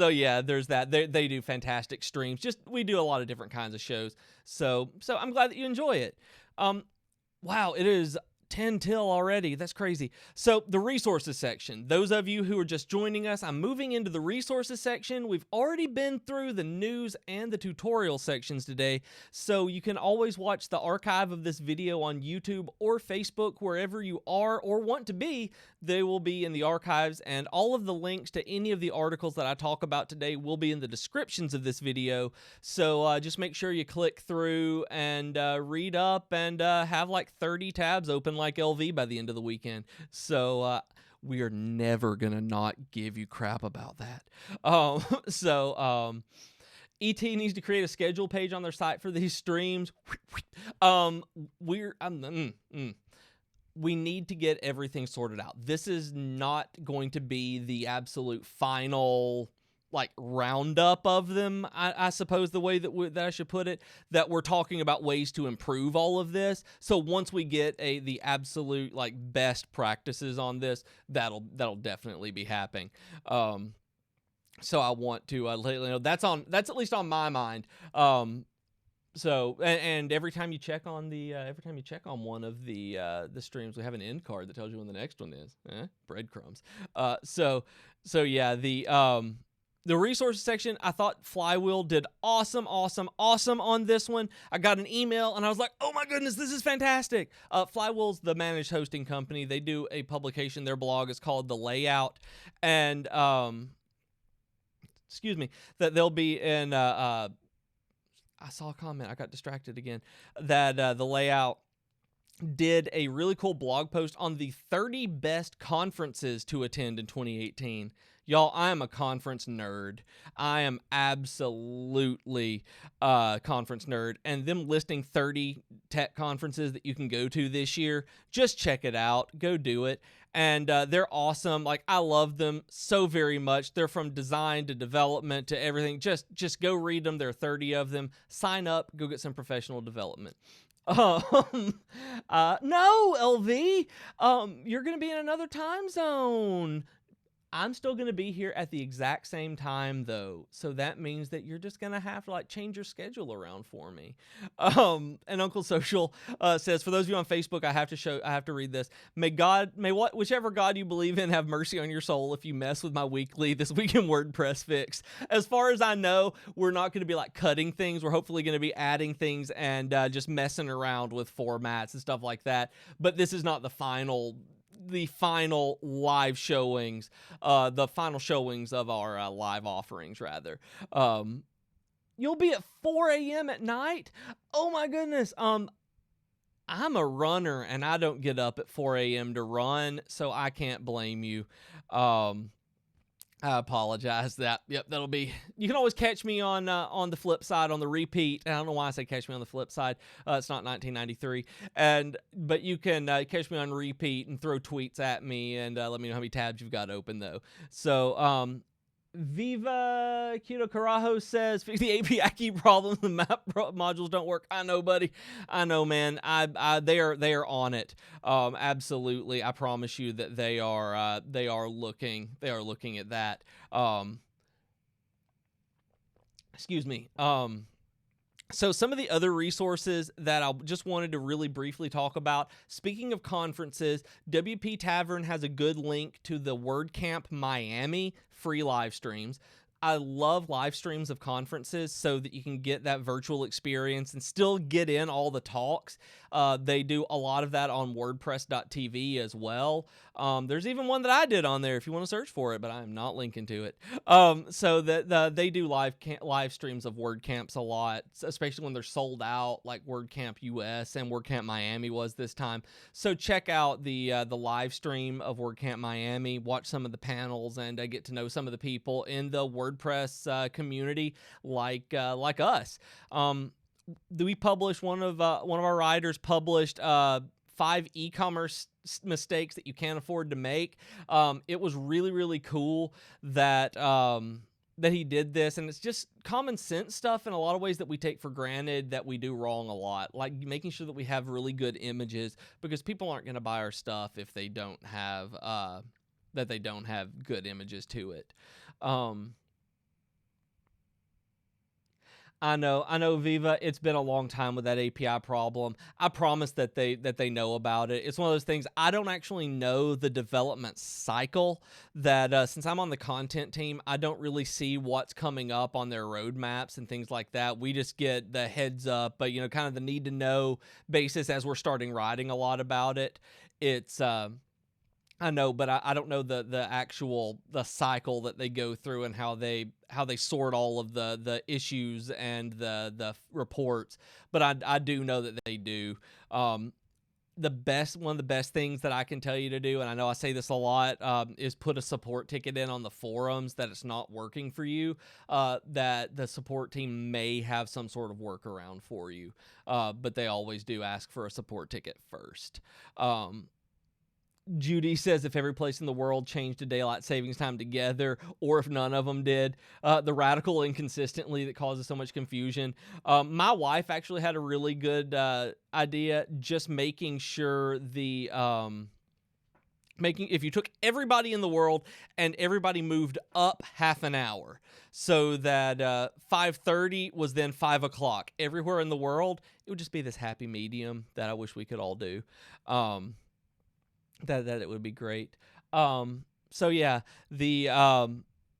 yeah, there's that. They do fantastic streams. We do a lot of different kinds of shows. So I'm glad that you enjoy it. Wow, it is 10 till already. That's crazy. So the resources section, those of you who are just joining us, I'm moving into the resources section. We've already been through the news and the tutorial sections today, so you can always watch the archive of this video on YouTube or Facebook, wherever you are or want to be. They will be in the archives, and all of the links to any of the articles that I talk about today will be in the descriptions of this video. So just make sure you click through and read up and have like 30 tabs open like LV by the end of the weekend. So we are never gonna not give you crap about that. ET needs to create a schedule page on their site for these streams. We need to get everything sorted out. This is not going to be the absolute final like roundup of them, I suppose the way that I should put it, that we're talking about ways to improve all of this. So once we get the absolute like best practices on this, that'll definitely be happening. So I want to let you know that's at least on my mind. So and every time you check on one of the streams, we have an end card that tells you when the next one is. Breadcrumbs. So yeah, The resources section, I thought Flywheel did awesome on this one. I got an email and I was like, oh my goodness, this is fantastic. Flywheel's the managed hosting company. They do a publication. Their blog is called The Layout. And, that they'll be in, I saw a comment. I got distracted again. That The Layout did a really cool blog post on the 30 best conferences to attend in 2018. Y'all, I am a conference nerd. I am absolutely a conference nerd. And them listing 30 tech conferences that you can go to this year, just check it out. Go do it. And they're awesome. Like, I love them so very much. They're from design to development to everything. Just go read them. There are 30 of them. Sign up. Go get some professional development. No, LV. You're going to be in another time zone. I'm still going to be here at the exact same time, though. So that means that you're just going to have to, like, change your schedule around for me. And Uncle Social says, for those of you on Facebook, I have to read this. Whichever God you believe in have mercy on your soul if you mess with my weekly This Week in WordPress fix. As far as I know, we're not going to be, like, cutting things. We're hopefully going to be adding things and just messing around with formats and stuff like that. But this is not the final live showings, the final showings of our live offerings, rather. You'll be at 4 a.m. at night? Oh my goodness. I'm a runner and I don't get up at 4 a.m. to run, so I can't blame you. I apologize. Yep, that'll be. You can always catch me on the flip side, on the repeat. I don't know why I say catch me on the flip side. It's not 1993, but you can catch me on repeat and throw tweets at me and let me know how many tabs you've got open though. So Viva Keto Carajo says, fix the API key problem. The map modules don't work. I know, buddy. I know, man. They are on it. Absolutely. I promise you that they are looking at that. Excuse me. So some of the other resources that I just wanted to really briefly talk about, speaking of conferences, WP Tavern has a good link to the WordCamp Miami free live streams. I love live streams of conferences so that you can get that virtual experience and still get in all the talks. They do a lot of that on WordPress.tv as well. There's even one that I did on there if you want to search for it, but I'm not linking to it. So that they do live streams of WordCamps a lot, especially when they're sold out, like WordCamp US and WordCamp Miami was this time. So check out the live stream of WordCamp Miami, watch some of the panels, and get to know some of the people in the WordPress community, like us. We published one of our writers published 5 e-commerce mistakes that you can't afford to make. It was really, really cool that he did this, and it's just common sense stuff in a lot of ways that we take for granted that we do wrong a lot, like making sure that we have really good images, because people aren't going to buy our stuff if they don't have good images to it. I know, Viva. It's been a long time with that API problem. I promise that they know about it. It's one of those things. I don't actually know the development cycle. That since I'm on the content team, I don't really see what's coming up on their roadmaps and things like that. We just get the heads up, but kind of the need to know basis as we're starting writing a lot about it. It's I know, but I don't know the actual cycle that they go through and how they sort all of the issues and the reports. But I do know that they do. One of the best things that I can tell you to do, and I know I say this a lot, is put a support ticket in on the forums that it's not working for you. That the support team may have some sort of workaround for you, but they always do ask for a support ticket first. Judy says if every place in the world changed to daylight savings time together, or if none of them did, the radical inconsistently that causes so much confusion. My wife actually had a really good idea, just making sure if you took everybody in the world and everybody moved up half an hour, so that 5:30 was then 5 o'clock everywhere in the world, it would just be this happy medium that I wish we could all do. That it would be great. So yeah,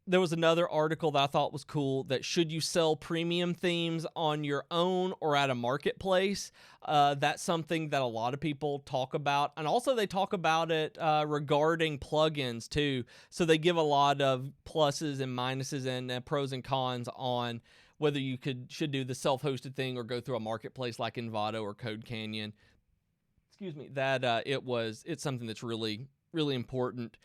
there was another article that I thought was cool, that should you sell premium themes on your own or at a marketplace? That's something that a lot of people talk about. And also they talk about it regarding plugins too. So they give a lot of pluses and minuses and pros and cons on whether you should do the self-hosted thing or go through a marketplace like Envato or Code Canyon. Excuse me, that it's something that's really, really important.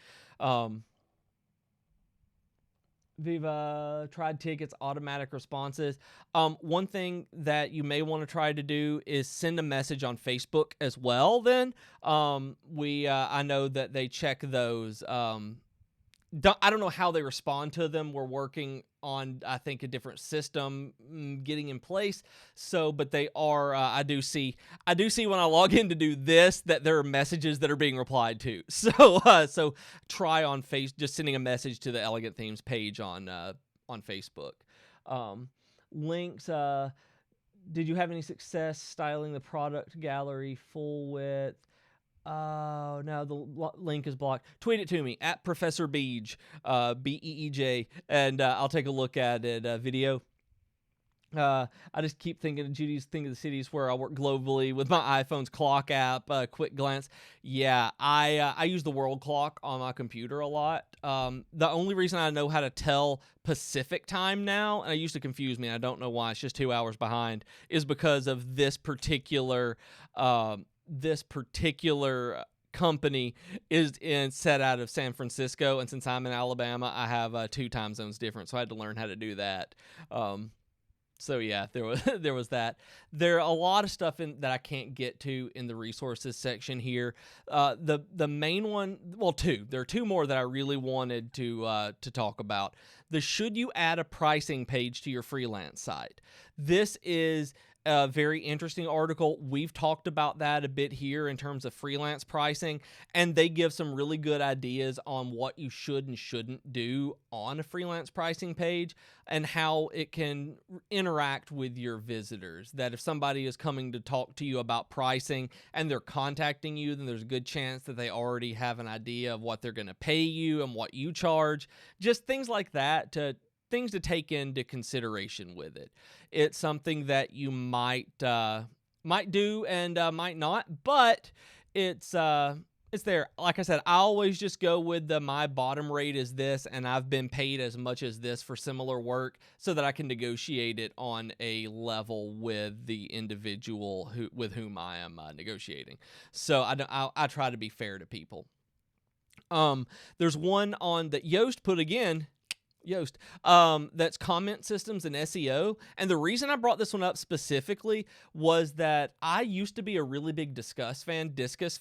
Viva tried tickets, automatic responses. One thing that you may want to try to do is send a message on Facebook as well. Then I know that they check those. I don't know how they respond to them. We're working on, I think, a different system getting in place. So, but they are. I do see when I log in to do this that there are messages that are being replied to. So try on just sending a message to the Elegant Themes page on Facebook. Links. Did you have any success styling the product gallery full width? Oh, no, the link is blocked. Tweet it to me, at Professor Beej, Beej, and I'll take a look at it. Video. I just keep thinking of Judy's Thing of the Cities, where I work globally with my iPhone's clock app. Quick glance. Yeah, I use the world clock on my computer a lot. The only reason I know how to tell Pacific time now, and it used to confuse me, I don't know why, it's just 2 hours behind, is because of this particular company is set out of San Francisco, and since I'm in Alabama, I have 2 time zones different, so I had to learn how to do that. So yeah, there was that. There are a lot of stuff that I can't get to in the resources section here. The main one, well, 2. There are 2 more that I really wanted to talk about. Should you add a pricing page to your freelance site? This is a very interesting article. We've talked about that a bit here in terms of freelance pricing, and they give some really good ideas on what you should and shouldn't do on a freelance pricing page and how it can interact with your visitors. That if somebody is coming to talk to you about pricing and they're contacting you, then there's a good chance that they already have an idea of what they're going to pay you and what you charge. Just things like that, things to take into consideration with it. It's something that you might do and might not, but it's there. Like I said, I always just go with my bottom rate is this, and I've been paid as much as this for similar work, so that I can negotiate it on a level with the individual with whom I am negotiating. So I try to be fair to people. There's one on that Yoast put again. That's comment systems and SEO. And the reason I brought this one up specifically was that I used to be a really big Disqus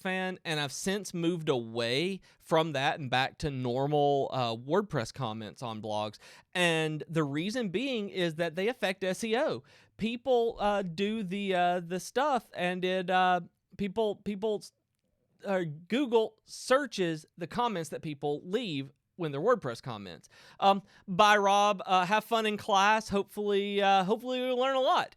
fan, and I've since moved away from that and back to normal WordPress comments on blogs. And the reason being is that they affect SEO. People do the stuff, and Google searches the comments that people leave when they're WordPress comments. Bye, Rob. Have fun in class. Hopefully you'll learn a lot.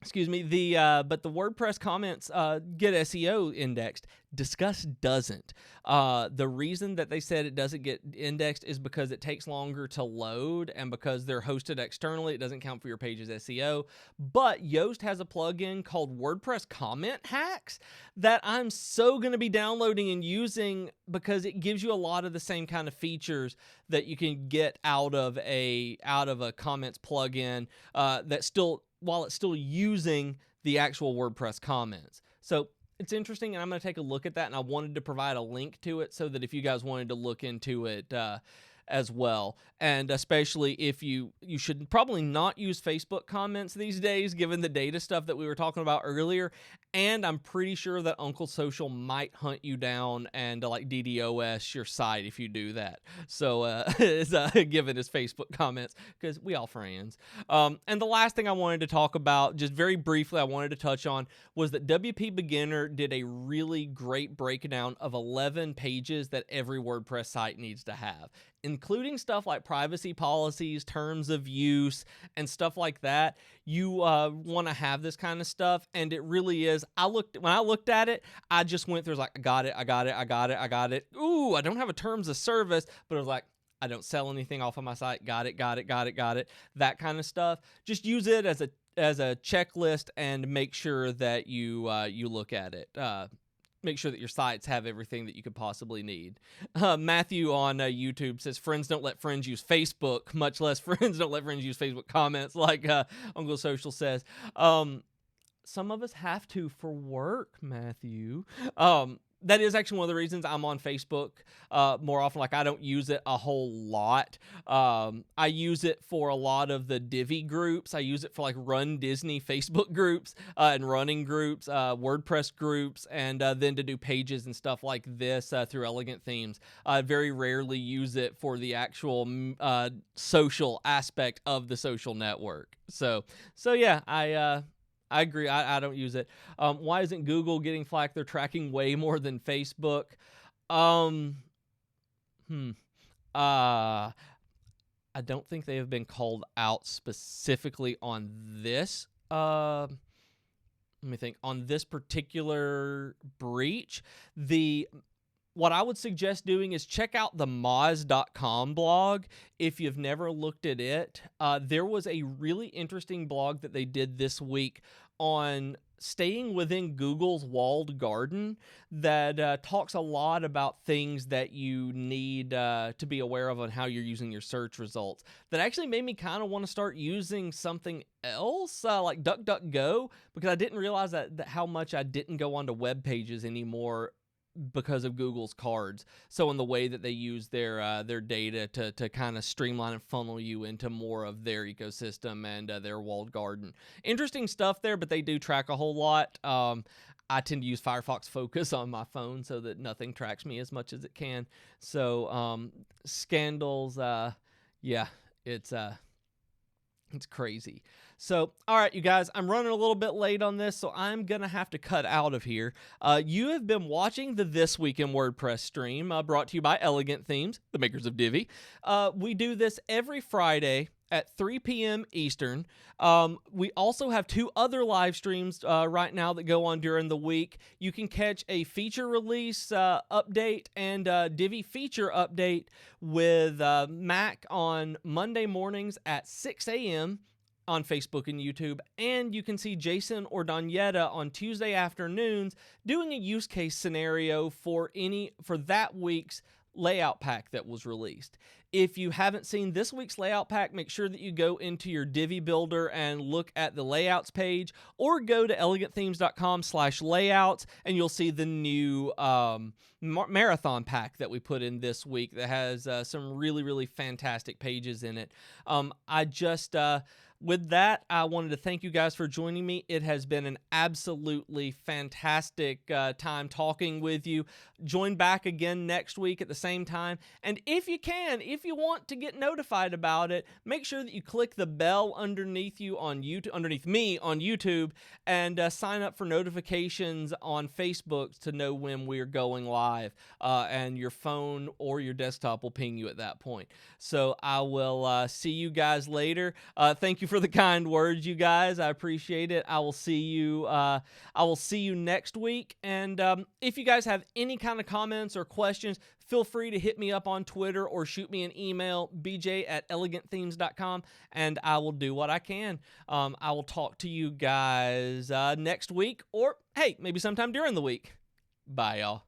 Excuse me. But the WordPress comments get SEO indexed. Disqus doesn't. The reason that they said it doesn't get indexed is because it takes longer to load, and because they're hosted externally, it doesn't count for your page's SEO. But Yoast has a plugin called WordPress Comment Hacks that I'm so going to be downloading and using, because it gives you a lot of the same kind of features that you can get out of a comments plugin while it's still using the actual WordPress comments. So it's interesting, and I'm going to take a look at that, and I wanted to provide a link to it so that if you guys wanted to look into it as well. And especially if you should probably not use Facebook comments these days, given the data stuff that we were talking about earlier. And I'm pretty sure that Uncle Social might hunt you down and like DDoS your site if you do that. So given his Facebook comments, because we all friends. And the last thing I wanted to talk about, just very briefly, I wanted to touch on, was that WP Beginner did a really great breakdown of 11 pages that every WordPress site needs to have, including stuff like privacy policies, terms of use, and stuff like that. You want to have this kind of stuff, and it really is. When I looked at it, I just went through, like, I got it. Ooh, I don't have a terms of service, but it was like, I don't sell anything off of my site. Got it. That kind of stuff. Just use it as a checklist and make sure that you look at it. Make sure that your sites have everything that you could possibly need. Matthew on YouTube says, friends don't let friends use Facebook, much less friends don't let friends use Facebook comments, like Uncle Social says. Some of us have to for work, Matthew. That is actually one of the reasons I'm on Facebook more often. Like, I don't use it a whole lot. I use it for a lot of the Divi groups. I use it for like Run Disney Facebook groups and running groups, WordPress groups, and then to do pages and stuff like this through Elegant Themes. I very rarely use it for the actual social aspect of the social network. So yeah, I agree. I don't use it. Why isn't Google getting flack? They're tracking way more than Facebook. I don't think they have been called out specifically on this. Let me think. On this particular breach, what I would suggest doing is check out the Moz.com blog if you've never looked at it. There was a really interesting blog that they did this week on staying within Google's walled garden that talks a lot about things that you need to be aware of on how you're using your search results. That actually made me kind of want to start using something else like DuckDuckGo, because I didn't realize that how much I didn't go onto web pages anymore because of Google's cards. So in the way that they use their data to kind of streamline and funnel you into more of their ecosystem and their walled garden. Interesting stuff there, but they do track a whole lot. I tend to use Firefox Focus on my phone so that nothing tracks me as much as it can. So scandals, yeah, it's crazy. So, all right, you guys, I'm running a little bit late on this, so I'm going to have to cut out of here. You have been watching the This Week in WordPress stream, brought to you by Elegant Themes, the makers of Divi. We do this every Friday at 3 p.m. Eastern. We also have 2 other live streams right now that go on during the week. You can catch a feature release update and Divi feature update with Mac on Monday mornings at 6 a.m. on Facebook and YouTube, and you can see Jason or Danietta on Tuesday afternoons doing a use case scenario for that week's layout pack that was released. If you haven't seen this week's layout pack, make sure that you go into your Divi builder and look at the layouts page, or go to elegantthemes.com/layouts and you'll see the new marathon pack that we put in this week that has some really, really fantastic pages in it. With that, I wanted to thank you guys for joining me. It has been an absolutely fantastic time talking with you. Join back again next week at the same time. And if you want to get notified about it, make sure that you click the bell underneath me on YouTube, and sign up for notifications on Facebook to know when we're going live. And your phone or your desktop will ping you at that point. So I will see you guys later. Thank you for the kind words, you guys. I appreciate it. I will see you next week. And if you guys have any kind of comments or questions, feel free to hit me up on Twitter or shoot me an email, bj@elegantthemes.com, and I will do what I can. I will talk to you guys next week, or hey, maybe sometime during the week. Bye, y'all.